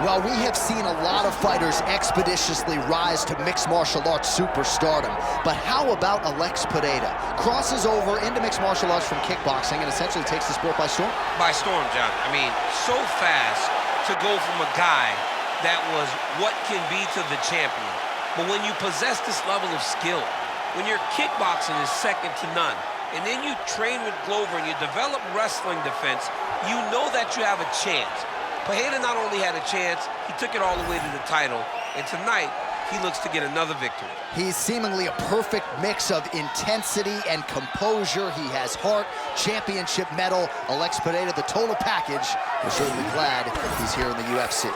Well, we have seen a lot of fighters expeditiously rise to mixed martial arts superstardom. But how about Alex Pereira? Crosses over into mixed martial arts from kickboxing and essentially takes the sport by storm? By storm, John. I mean, so fast to go from a guy that was what can be to the champion. But when you possess this level of skill, when your kickboxing is second to none, and then you train with Glover and you develop wrestling defense, you know that you have a chance. Pereira not only had a chance, he took it all the way to the title, and tonight, he looks to get another victory. He's seemingly a perfect mix of intensity and composure. He has heart, championship medal. Alex Pereira, the total package. We're certainly glad he's here in the UFC.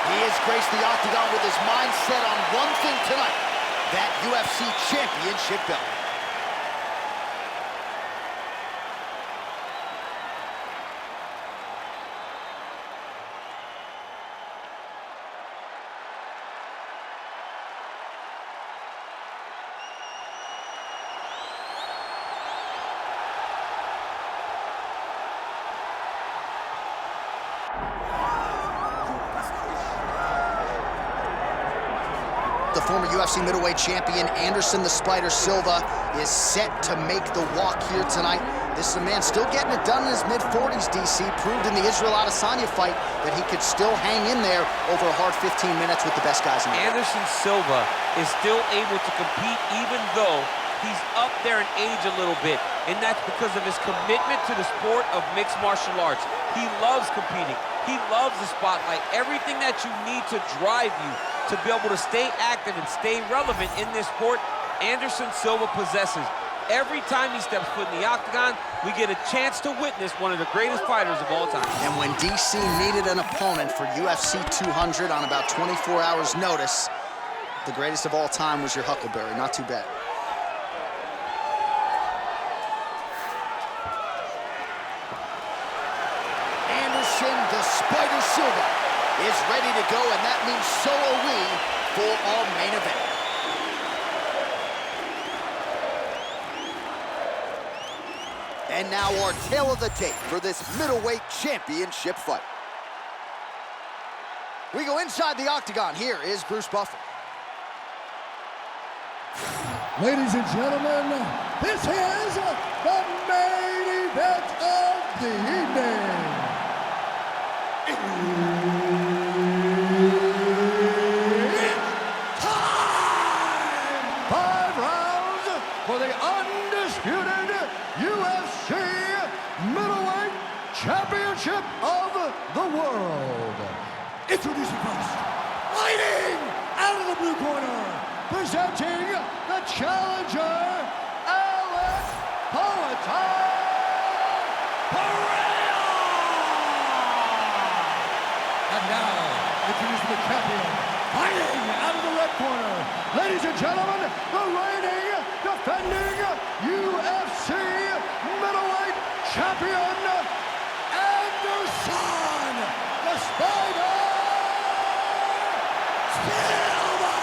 He has graced the octagon with his mind set on one thing tonight, that UFC championship belt. The former UFC middleweight champion, Anderson the Spider Silva, is set to make the walk here tonight. This is a man still getting it done in his mid-40s, DC. Proved in the Israel Adesanya fight that he could still hang in there over a hard 15 minutes with the best guys in the world. Anderson Silva is still able to compete even though he's up there in age a little bit, and that's because of his commitment to the sport of mixed martial arts. He loves competing. He loves the spotlight. Everything that you need to drive you to be able to stay active and stay relevant in this sport, Anderson Silva possesses. Every time he steps foot in the octagon, we get a chance to witness one of the greatest fighters of all time. And when DC needed an opponent for UFC 200 on about 24 hours notice, the greatest of all time was your Huckleberry. Not too bad. Anderson the Spider Silva is ready to go, and that means so are we for our main event. And now our tale of the tape for this middleweight championship fight. We go inside the octagon. Here is Bruce Buffer. Ladies and gentlemen, this is the main event of the evening. For the undisputed UFC middleweight championship of the world. Introducing first, fighting out of the blue corner, presenting the challenger, Alex Pereira. And now, introducing the champion, fighting out of the red corner, ladies and gentlemen, the reigning, defending UFC middleweight champion, Anderson the Spider Silva.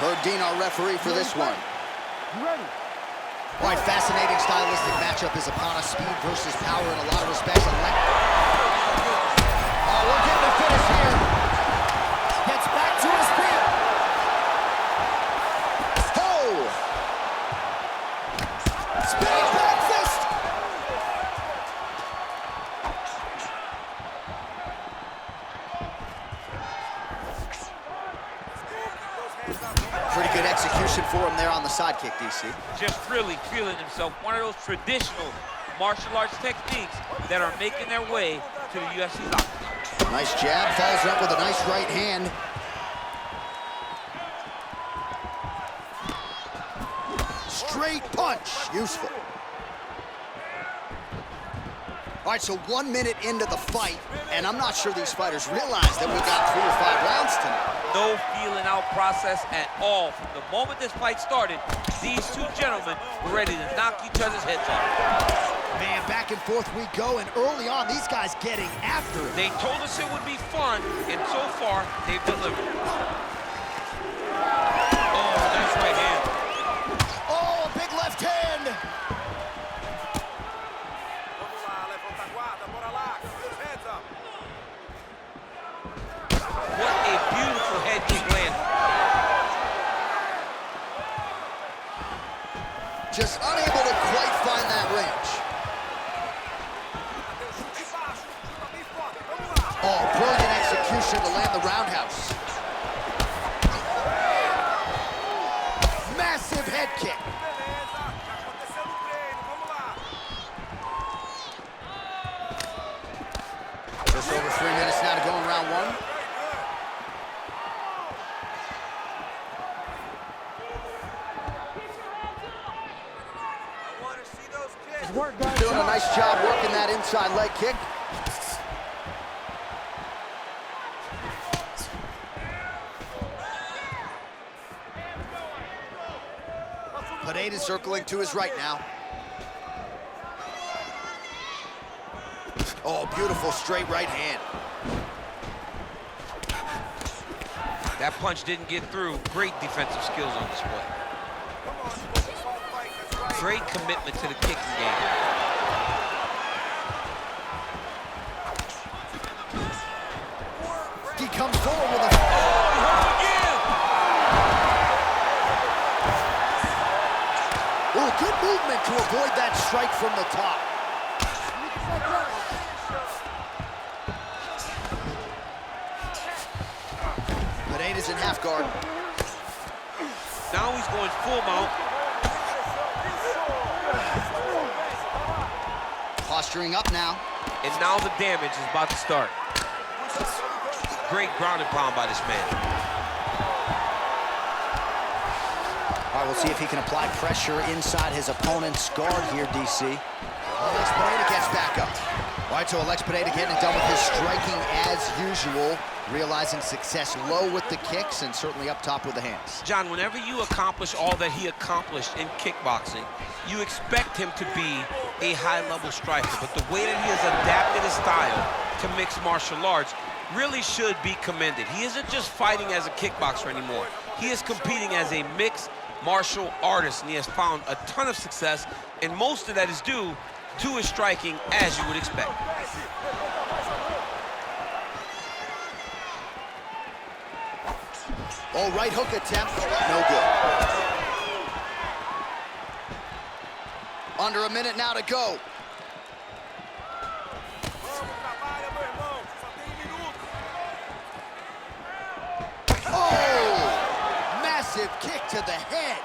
Herb Dean, our referee for this one. You ready? All right, fascinating stylistic matchup is upon us. Speed versus power in a lot of respects. Oh, we're getting a finish here. Gets back to his feet. Oh! Spinning back fist. Pretty good execution for him there on the sidekick, DC. Just really feeling himself. One of those traditional martial arts techniques that are making their way to the UFC's octagon. Nice jab, follows up with a nice right hand. Straight punch, useful. All right, so 1 minute into the fight, and I'm not sure these fighters realize that we got 3 or 5 rounds tonight. No feeling out process at all. From the moment this fight started, these two gentlemen were ready to knock each other's heads off. Man, back and forth we go, and early on, these guys getting after it. They told us it would be fun, and so far, they've delivered. Oh, nice right hand. Oh, a big left hand. What a beautiful head kick land. Just unable to quite find that range. Oh, brilliant execution to land the roundhouse. Massive head kick. Just over 3 minutes now to go in round one. Doing a nice job working that inside leg kick. Pereira circling to his right now. Oh, beautiful straight right hand. That punch didn't get through. Great defensive skills on display. Great commitment to the kicking game. He comes forward with a... Oh, good movement to avoid that strike from the top. Pereira's in half guard. Now he's going full mount. Posturing up now. And now the damage is about to start. Great ground and pound by this man. All right, we'll see if he can apply pressure inside his opponent's guard here, DC. Alex Pereira gets back up. All right, so Alex Pereira getting it done with his striking as usual, realizing success low with the kicks and certainly up top with the hands. John, whenever you accomplish all that he accomplished in kickboxing, you expect him to be a high-level striker, but the way that he has adapted his style to mixed martial arts really should be commended. He isn't just fighting as a kickboxer anymore. He is competing as a mixed martial artist, and he has found a ton of success, and most of that is due to his striking, as you would expect. Oh, right hook attempt, no good. Under a minute now to go. Oh, massive kick to the head.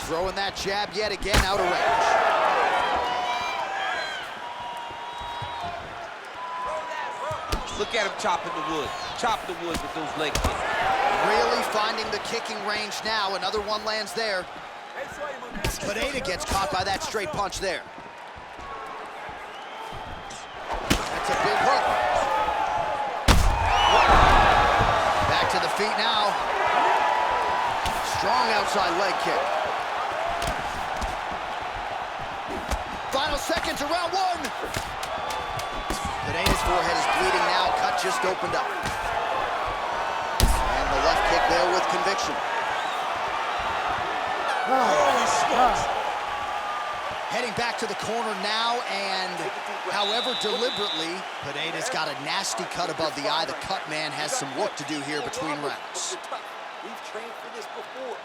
Throwing that jab yet again out of range. Look at him chopping the wood. Chop the wood with those leg kicks. Really finding the kicking range now. Another one lands there. Pereira gets caught by that straight punch there. That's a big hook. Back to the feet now. Strong outside leg kick. Final seconds of round one. Pereira's forehead is bleeding now. Cut just opened up. And the left kick there with conviction. Holy smokes. Heading back to the corner now, and however deliberately, Pereira's got a nasty cut above the eye. The cut man has some work to do here between rounds. We've trained for this before.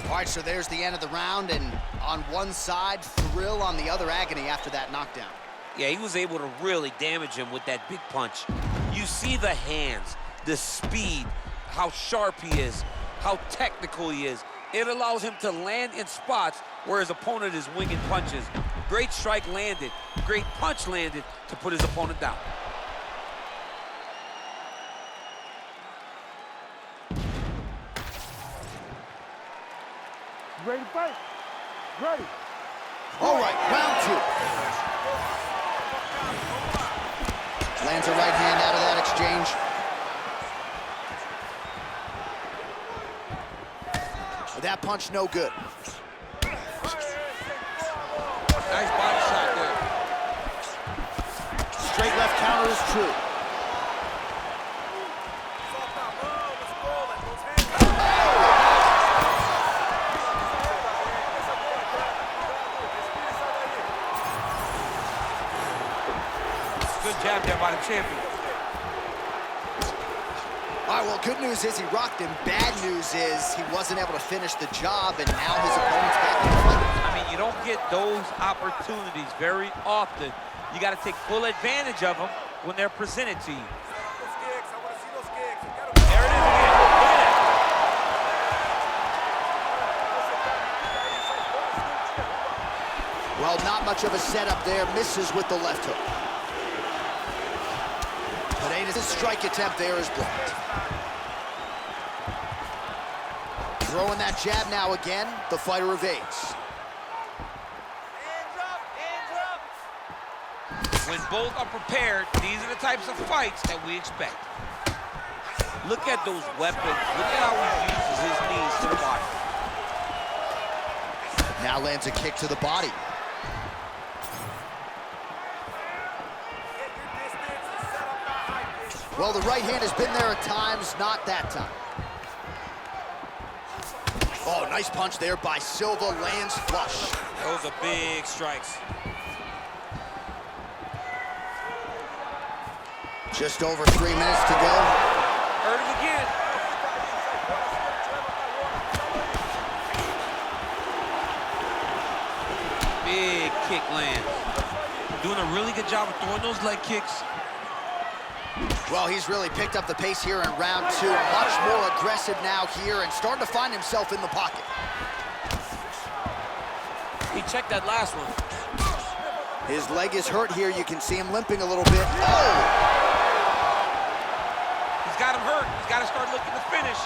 All right, so there's the end of the round, and on one side, thrill, on the other, agony after that knockdown. Yeah, he was able to really damage him with that big punch. You see the hands, the speed, how sharp he is, how technical he is. It allows him to land in spots where his opponent is winging punches. Great strike landed, great punch landed to put his opponent down. Ready to fight? Ready. All right, round two. Lands a right hand out of that exchange. That punch no good. counter is true. Good jab there by the champion. All right, well, good news is he rocked him. Bad news is he wasn't able to finish the job, and now his opponent's back in the fight. I mean, you don't get those opportunities very often. You got to take full advantage of them when they're presented to you. There it is again. Look at that. Well, not much of a setup there. Misses with the left hook. Pereira's strike attempt there is blocked. Throwing that jab now again. The fighter evades. When both are prepared, these are the types of fights that we expect. Look at those weapons. Look at how he uses his knees to the body. Now lands a kick to the body. Well, the right hand has been there at times, not that time. Oh, nice punch there by Silva, lands flush. Those are big strikes. Just over 3 minutes to go. Heard it again. Big kick lands. Doing a really good job of throwing those leg kicks. Well, he's really picked up the pace here in round 2. Much more aggressive now here and starting to find himself in the pocket. He checked that last one. His leg is hurt here. You can see him limping a little bit. Oh! He's got him hurt. He's got to start looking to finish.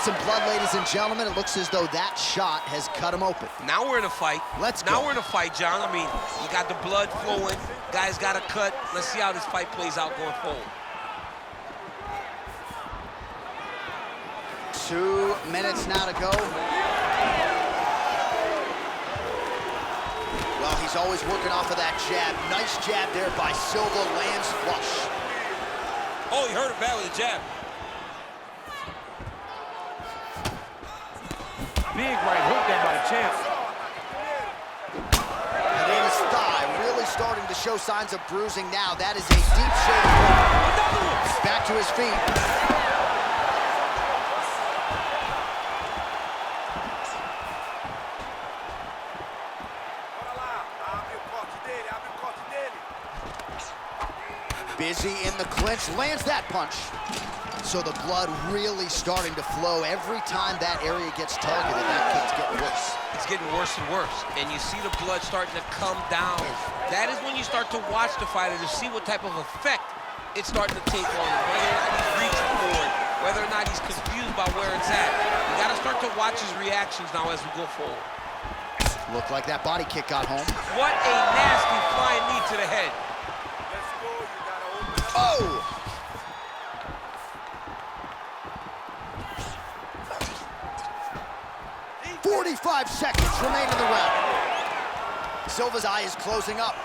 Some blood, ladies and gentlemen. It looks as though that shot has cut him open. Now we're in a fight. Now we're in a fight, John. I mean, you got the blood flowing. Guy's got a cut. Let's see how this fight plays out going forward. 2 minutes now to go. Well, he's always working off of that jab. Nice jab there by Silva, lands flush. Oh, he hurt him bad with a jab. Big right hook there by the champ. Pereira's thigh really starting to show signs of bruising now. That is a deep shave. Back to his feet. Busy in the clinch, lands that punch. So the blood really starting to flow. Every time that area gets targeted, that kick's getting worse. It's getting worse and worse. And you see the blood starting to come down. That is when you start to watch the fighter to see what type of effect it's starting to take on him. Whether or not he's reaching for it, whether or not he's confused by where it's at. You got to start to watch his reactions now as we go forward. Looked like that body kick got home. What a nasty flying knee to the head. Oh! 45 seconds remain in the round. Silva's eye is closing up.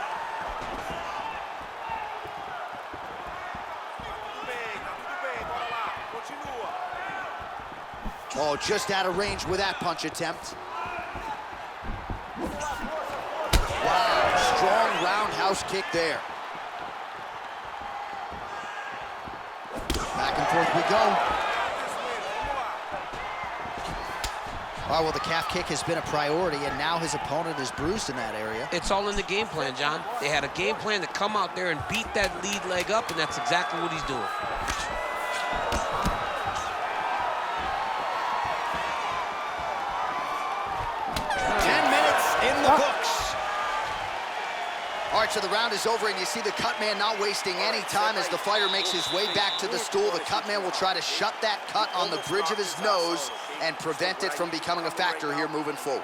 Oh, just out of range with that punch attempt. Wow, strong roundhouse kick there. Back and forth we go. All right, well, the calf kick has been a priority, and now his opponent is bruised in that area. It's all in the game plan, John. They had a game plan to come out there and beat that lead leg up, and that's exactly what he's doing. In the books. All right, so the round is over, and you see the cut man not wasting any time as the fighter makes his way back to the stool. The cut man will try to shut that cut on the bridge of his nose and prevent it from becoming a factor here moving forward.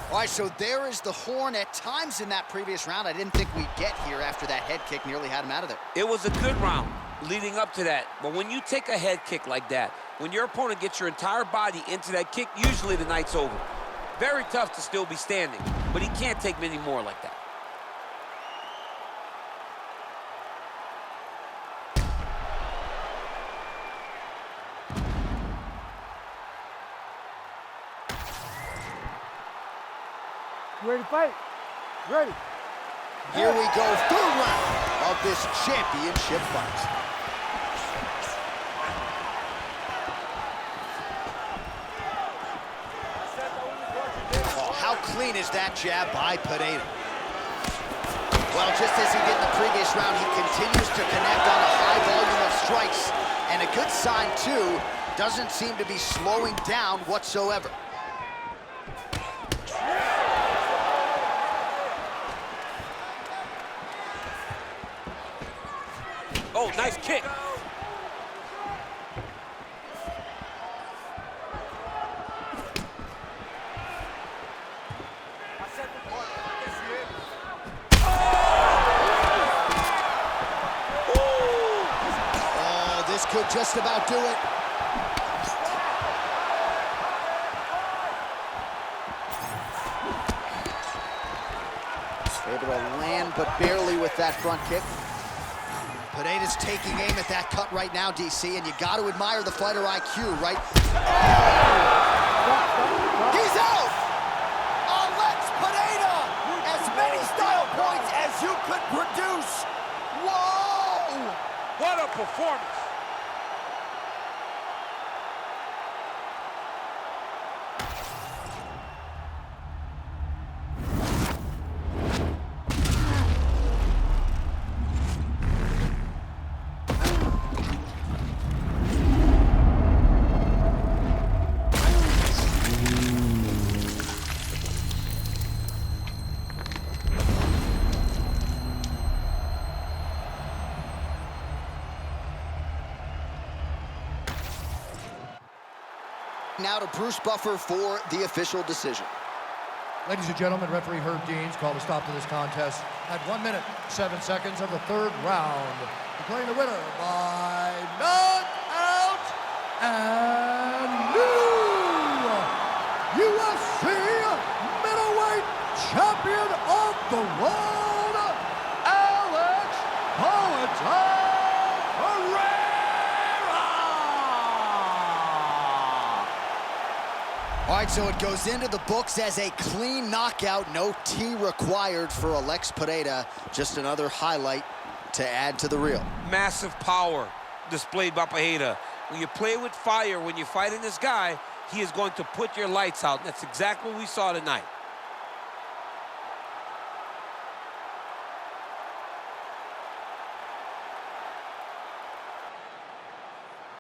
All right, so there is the horn. At times in that previous round, I didn't think we'd get here after that head kick nearly had him out of there. It was a good round leading up to that. But when you take a head kick like that, when your opponent gets your entire body into that kick, usually the night's over. Very tough to still be standing, but he can't take many more like that. You ready to fight? Ready. Here we go, third round of this championship fight. Oh, how clean is that jab by Pereira? Well, just as he did in the previous round, he continues to connect on a high volume of strikes. And a good sign, too, doesn't seem to be slowing down whatsoever. Oh, nice kick. Oh, this could just about do it. Able to land, but barely with that front kick. Pereira's taking aim at that cut right now, DC, and you got to admire the fighter IQ, right? Oh! He's out! Alex Pereira! As many style points as you could produce! Whoa! What a performance! Now to Bruce Buffer for the official decision. Ladies and gentlemen, referee Herb Deans called a stop to this contest at 1 minute, 7 seconds of the third round. Declaring the winner by knockout and new UFC middleweight champion of the world, Alex Pereira. All right, so it goes into the books as a clean knockout. No T required for Alex Pereira. Just another highlight to add to the reel. Massive power displayed by Pereira. When you play with fire, when you're fighting this guy, he is going to put your lights out. That's exactly what we saw tonight.